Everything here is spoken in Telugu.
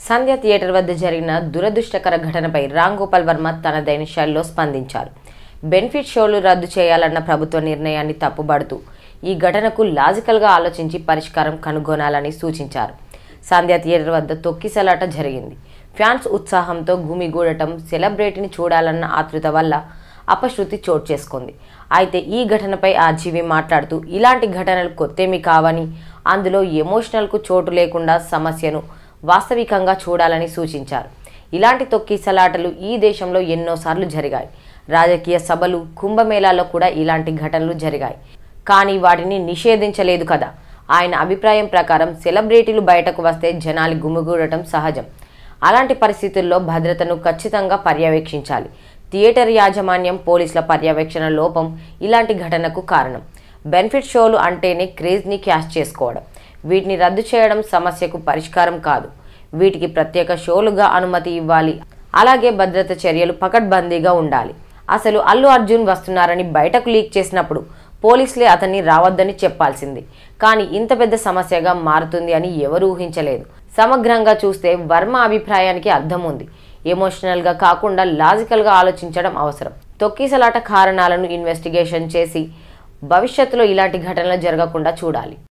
సంధ్య థియేటర్ వద్ద జరిగిన దురదృష్టకర ఘటనపై రామ్ గోపాల్ వర్మ తనదైన శైలిలో స్పందించారు. బెనిఫిట్ షోలు రద్దు చేయాలన్న ప్రభుత్వ నిర్ణయాన్ని తప్పుబడుతూ ఈ ఘటనకు లాజికల్గా ఆలోచించి పరిష్కారం కనుగొనాలని సూచించారు. సంధ్య థియేటర్ వద్ద తొక్కిసలాట జరిగింది. ఫ్యాన్స్ ఉత్సాహంతో గుమిగూడటం, సెలబ్రిటీని చూడాలన్న ఆతృత వల్ల అపశృతి చోటు చేసుకుంది. అయితే ఈ ఘటనపై ఆ జీవి మాట్లాడుతూ ఇలాంటి ఘటనలు కొత్తేమీ కావని, అందులో ఎమోషనల్కు చోటు లేకుండా సమస్యను వాస్తవికంగా చూడాలని సూచించారు. ఇలాంటి తొక్కిసలాటలు ఈ దేశంలో ఎన్నోసార్లు జరిగాయి. రాజకీయ సభలు, కుంభమేళాల్లో కూడా ఇలాంటి ఘటనలు జరిగాయి. కానీ వాటిని నిషేధించలేదు కదా. ఆయన అభిప్రాయం ప్రకారం సెలబ్రిటీలు బయటకు వస్తే జనాలు గుమిగూడటం సహజం. అలాంటి పరిస్థితుల్లో భద్రతను ఖచ్చితంగా పర్యవేక్షించాలి. థియేటర్ యాజమాన్యం, పోలీసుల పర్యవేక్షణ లోపం ఇలాంటి ఘటనకు కారణం. బెనిఫిట్ షోలు అంటేనే క్రేజ్ని క్యాష్ చేసుకోవడం. వీటిని రద్దు చేయడం సమస్యకు పరిష్కారం కాదు. వీటికి ప్రత్యేక షోలుగా అనుమతి ఇవ్వాలి. అలాగే భద్రత చర్యలు పకడ్బందీగా ఉండాలి. అసలు అల్లు అర్జున్ వస్తున్నారని బయటకు లీక్ చేసినప్పుడు పోలీసులే అతన్ని రావద్దని చెప్పాల్సింది. కానీ ఇంత పెద్ద సమస్యగా మారుతుంది అని ఎవరు ఊహించలేదు. సమగ్రంగా చూస్తే వర్మ అభిప్రాయానికి అర్థం ఉంది. ఎమోషనల్గా కాకుండా లాజికల్గా ఆలోచించడం అవసరం. తొక్కిసలాట కారణాలను ఇన్వెస్టిగేషన్ చేసి భవిష్యత్తులో ఇలాంటి ఘటనలు జరగకుండా చూడాలి.